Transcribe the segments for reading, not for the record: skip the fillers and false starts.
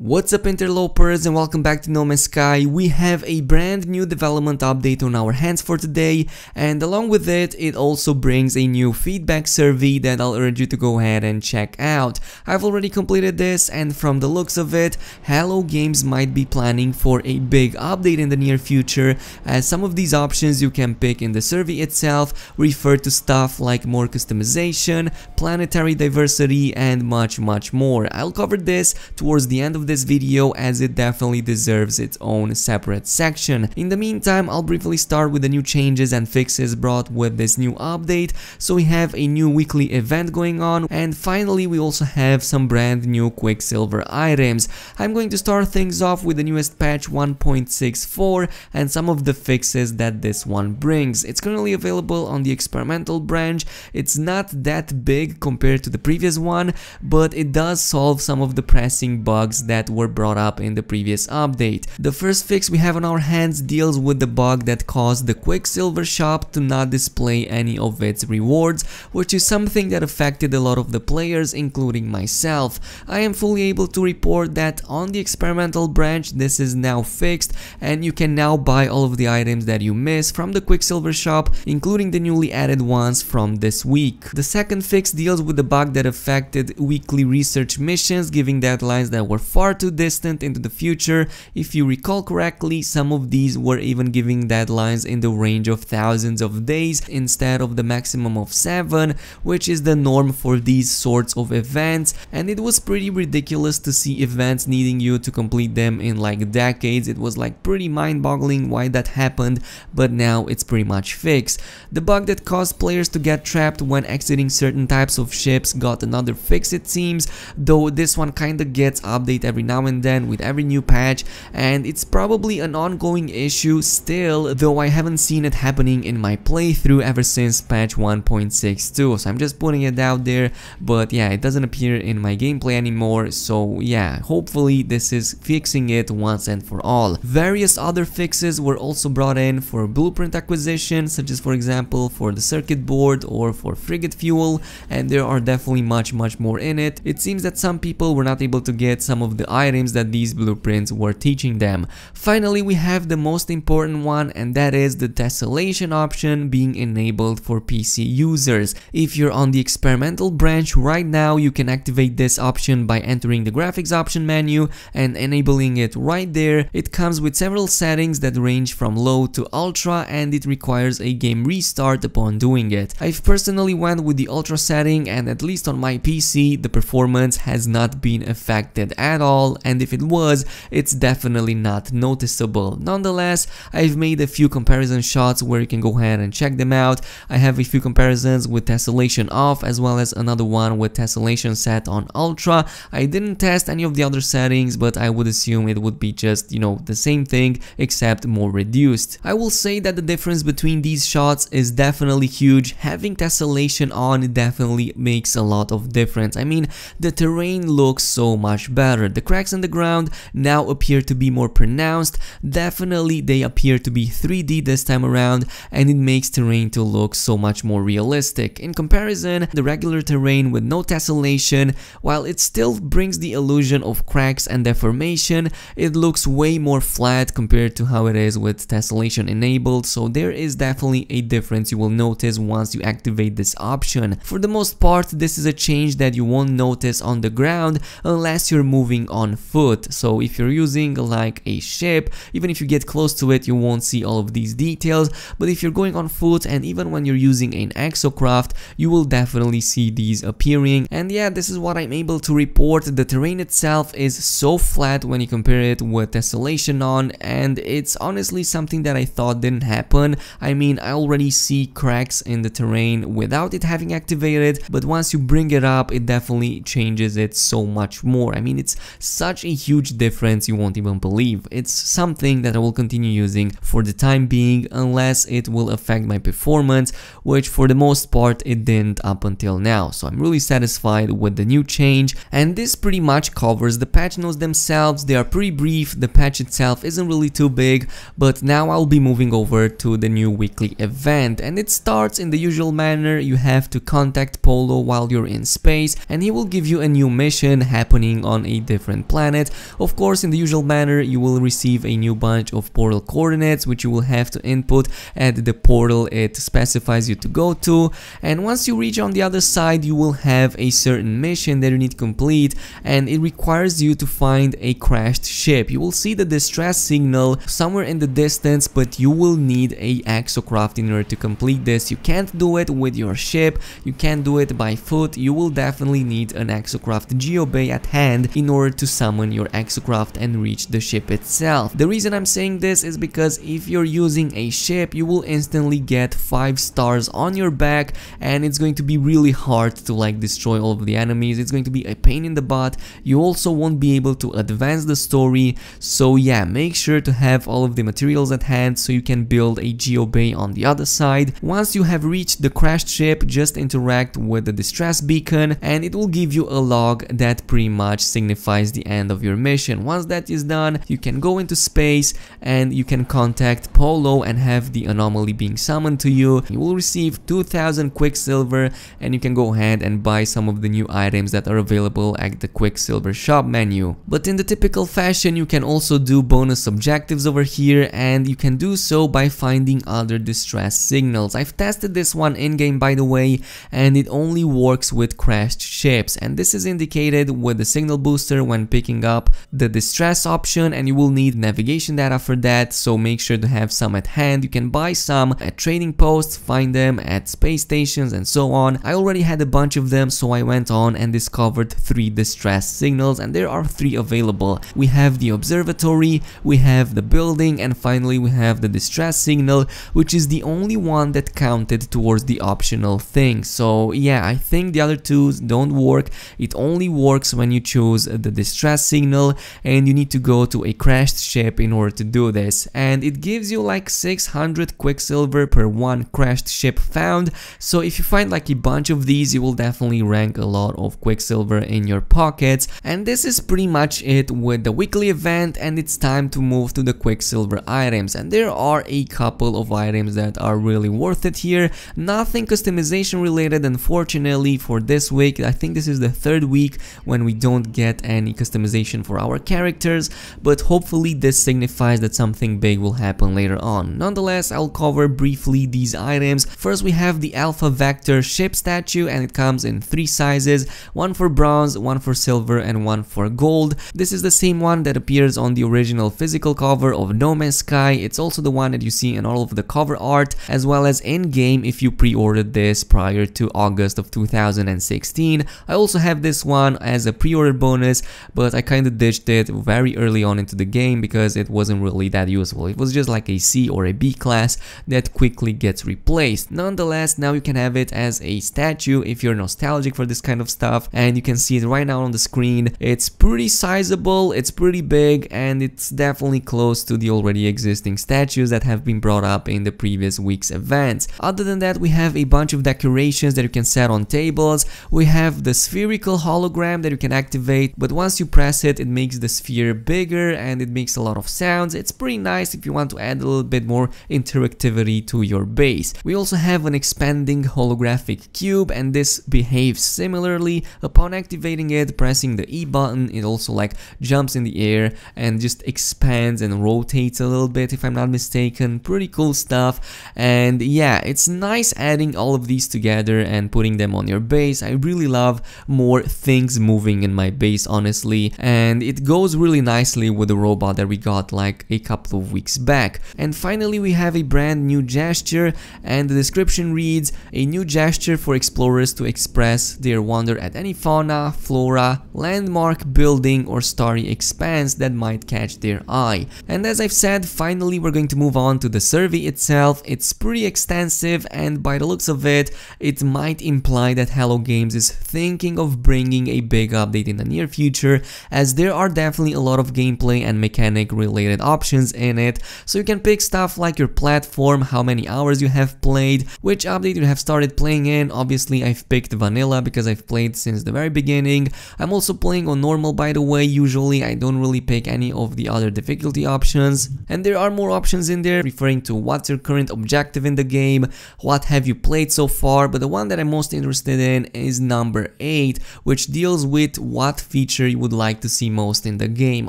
What's up, interlopers, and welcome back to No Man's Sky. We have a brand new development update on our hands for today, and along with it, it also brings a new feedback survey that I'll urge you to go ahead and check out. I've already completed this, and from the looks of it, Hello Games might be planning for a big update in the near future, as some of these options you can pick in the survey itself refer to stuff like more customization, planetary diversity, and much more. I'll cover this towards the end of this video, as it definitely deserves its own separate section. In the meantime, I'll briefly start with the new changes and fixes brought with this new update. So we have a new weekly event going on, and finally we also have some brand new Quicksilver items. I'm going to start things off with the newest patch 1.64 and some of the fixes that this one brings. It's currently available on the experimental branch. It's not that big compared to the previous one, but it does solve some of the pressing bugs that were brought up in the previous update. The first fix we have on our hands deals with the bug that caused the Quicksilver shop to not display any of its rewards, which is something that affected a lot of the players, including myself. I am fully able to report that on the experimental branch this is now fixed, and you can now buy all of the items that you miss from the Quicksilver shop, including the newly added ones from this week. The second fix deals with the bug that affected weekly research missions, giving deadlines that were far too distant into the future. If you recall correctly, some of these were even giving deadlines in the range of thousands of days instead of the maximum of 7, which is the norm for these sorts of events, and it was pretty ridiculous to see events needing you to complete them in like decades. It was like pretty mind-boggling why that happened, but now it's pretty much fixed. The bug that caused players to get trapped when exiting certain types of ships got another fix, it seems, though this one kinda gets updated every now and then with every new patch, and it's probably an ongoing issue still, though I haven't seen it happening in my playthrough ever since patch 1.62, so I'm just putting it out there. But yeah, it doesn't appear in my gameplay anymore, so yeah, hopefully this is fixing it once and for all. Various other fixes were also brought in for blueprint acquisition, such as for example for the circuit board or for frigate fuel, and there are definitely much more in it. It seems that some people were not able to get some of the items that these blueprints were teaching them. Finally, we have the most important one, and that is the Tessellation option being enabled for PC users. If you're on the experimental branch right now, you can activate this option by entering the graphics option menu and enabling it right there. It comes with several settings that range from low to ultra, and it requires a game restart upon doing it. I've personally went with the ultra setting, and at least on my PC the performance has not been affected at all, and if it was, it's definitely not noticeable. Nonetheless, I've made a few comparison shots where you can go ahead and check them out. I have a few comparisons with Tessellation off, as well as another one with Tessellation set on ultra. I didn't test any of the other settings, but I would assume it would be just, you know, the same thing except more reduced. I will say that the difference between these shots is definitely huge. Having Tessellation on definitely makes a lot of difference. I mean, the terrain looks so much better. The cracks in the ground now appear to be more pronounced. Definitely they appear to be 3D this time around, and it makes terrain to look so much more realistic. In comparison, the regular terrain with no tessellation, while it still brings the illusion of cracks and deformation, it looks way more flat compared to how it is with tessellation enabled, so there is definitely a difference you will notice once you activate this option. For the most part, this is a change that you won't notice on the ground unless you're moving on foot. So if you're using like a ship, even if you get close to it, you won't see all of these details, but if you're going on foot, and even when you're using an exocraft, you will definitely see these appearing. And yeah, this is what I'm able to report. The terrain itself is so flat when you compare it with Tessellation on, and it's honestly something that I thought didn't happen. I mean, I already see cracks in the terrain without it having activated, but once you bring it up, it definitely changes it so much more. I mean, it's such a huge difference you won't even believe. It's something that I will continue using for the time being, unless it will affect my performance, which for the most part it didn't up until now. So I'm really satisfied with the new change, and this pretty much covers the patch notes themselves. They are pretty brief. The patch itself isn't really too big, but now I'll be moving over to the new weekly event, and it starts in the usual manner. You have to contact Polo while you're in space, and he will give you a new mission happening on a different different planet. Of course, in the usual manner, you will receive a new bunch of portal coordinates, which you will have to input at the portal it specifies you to go to. And once you reach on the other side, you will have a certain mission that you need to complete, and it requires you to find a crashed ship. You will see the distress signal somewhere in the distance, but you will need a exocraft in order to complete this. You can't do it with your ship, you can't do it by foot. You will definitely need an exocraft geobay at hand in order to summon your exocraft and reach the ship itself. The reason I'm saying this is because if you're using a ship, you will instantly get 5 stars on your back, and it's going to be really hard to like destroy all of the enemies. It's going to be a pain in the butt. You also won't be able to advance the story. So yeah, make sure to have all of the materials at hand so you can build a geobay on the other side. Once you have reached the crashed ship, just interact with the distress beacon and it will give you a log that pretty much signifies the end of your mission. Once that is done, you can go into space and you can contact Polo and have the anomaly being summoned to you. You will receive 2000 Quicksilver and you can go ahead and buy some of the new items that are available at the Quicksilver shop menu. But in the typical fashion, you can also do bonus objectives over here, and you can do so by finding other distress signals. I've tested this one in-game, by the way, and it only works with crashed ships, and this is indicated with the signal booster when picking up the distress option, and you will need navigation data for that, so make sure to have some at hand. You can buy some at trading posts, find them at space stations and so on. I already had a bunch of them, so I went on and discovered 3 distress signals, and there are 3 available. We have the observatory, we have the building, and finally we have the distress signal, which is the only one that counted towards the optional thing. So yeah, I think the other 2 don't work. It only works when you choose the distress signal, and you need to go to a crashed ship in order to do this, and it gives you like 600 Quicksilver per 1 crashed ship found. So if you find like a bunch of these, you will definitely rank a lot of Quicksilver in your pockets. And this is pretty much it with the weekly event, and it's time to move to the Quicksilver items. And there are a couple of items that are really worth it here. Nothing customization related, unfortunately, for this week. I think this is the 3rd week when we don't get any customization for our characters, but hopefully this signifies that something big will happen later on. Nonetheless, I'll cover briefly these items. First, we have the Alpha Vector ship statue, and it comes in 3 sizes, one for bronze, one for silver, and one for gold. This is the same one that appears on the original physical cover of No Man's Sky. It's also the one that you see in all of the cover art, as well as in-game if you pre-ordered this prior to August of 2016. I also have this one as a pre-order bonus, but I kind of ditched it very early on into the game because it wasn't really that useful. It was just like a C or a B class that quickly gets replaced. Nonetheless, now you can have it as a statue if you're nostalgic for this kind of stuff, and you can see it right now on the screen. It's pretty sizable, it's pretty big, and it's definitely close to the already existing statues that have been brought up in the previous week's events. Other than that, we have a bunch of decorations that you can set on tables. We have the spherical hologram that you can activate, but once you press it, it makes the sphere bigger and it makes a lot of sounds. It's pretty nice if you want to add a little bit more interactivity to your base. We also have an expanding holographic cube, and this behaves similarly. Upon activating it, pressing the E button, it also like jumps in the air and just expands and rotates a little bit, if I'm not mistaken. Pretty cool stuff. And yeah, it's nice adding all of these together and putting them on your base. I really love more things moving in my base, honestly, and it goes really nicely with the robot that we got like a couple of weeks back. And finally, we have a brand new gesture, and the description reads: a new gesture for explorers to express their wonder at any fauna, flora, landmark, building, or starry expanse that might catch their eye. And as I've said, finally we're going to move on to the survey itself. It's pretty extensive, and by the looks of it, it might imply that Hello Games is thinking of bringing a big update in the near future, as there are definitely a lot of gameplay and mechanic related options in it. So you can pick stuff like your platform, how many hours you have played, which update you have started playing in. Obviously, I've picked vanilla because I've played since the very beginning. I'm also playing on normal, by the way. Usually I don't really pick any of the other difficulty options, and there are more options in there referring to what's your current objective in the game, what have you played so far, but the one that I'm most interested in is number 8, which deals with what feature you would like to see most in the game.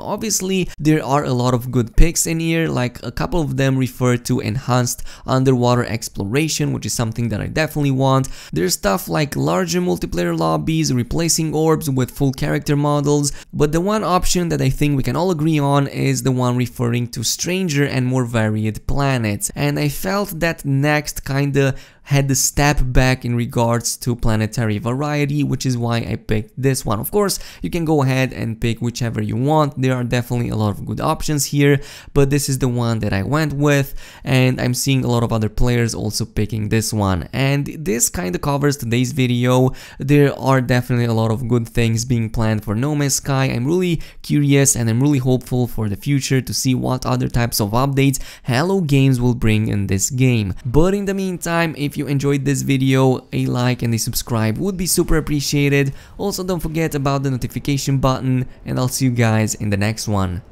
Obviously, there are a lot of good picks in here, like a couple of them refer to enhanced underwater exploration, which is something that I definitely want. There's stuff like larger multiplayer lobbies, replacing orbs with full character models, but the one option that I think we can all agree on is the one referring to stranger and more varied planets, and I felt that next kinda had the step back in regards to planetary variety, which is why I picked this one. Of course, you can go ahead and pick whichever you want. There are definitely a lot of good options here, but this is the one that I went with, and I'm seeing a lot of other players also picking this one. And this kind of covers today's video. There are definitely a lot of good things being planned for No Man's Sky. I'm really curious and I'm really hopeful for the future to see what other types of updates Hello Games will bring in this game. But in the meantime, if you enjoyed this video, a like and a subscribe would be super appreciated. Also, don't forget about the notification button, and I'll see you guys in the next one.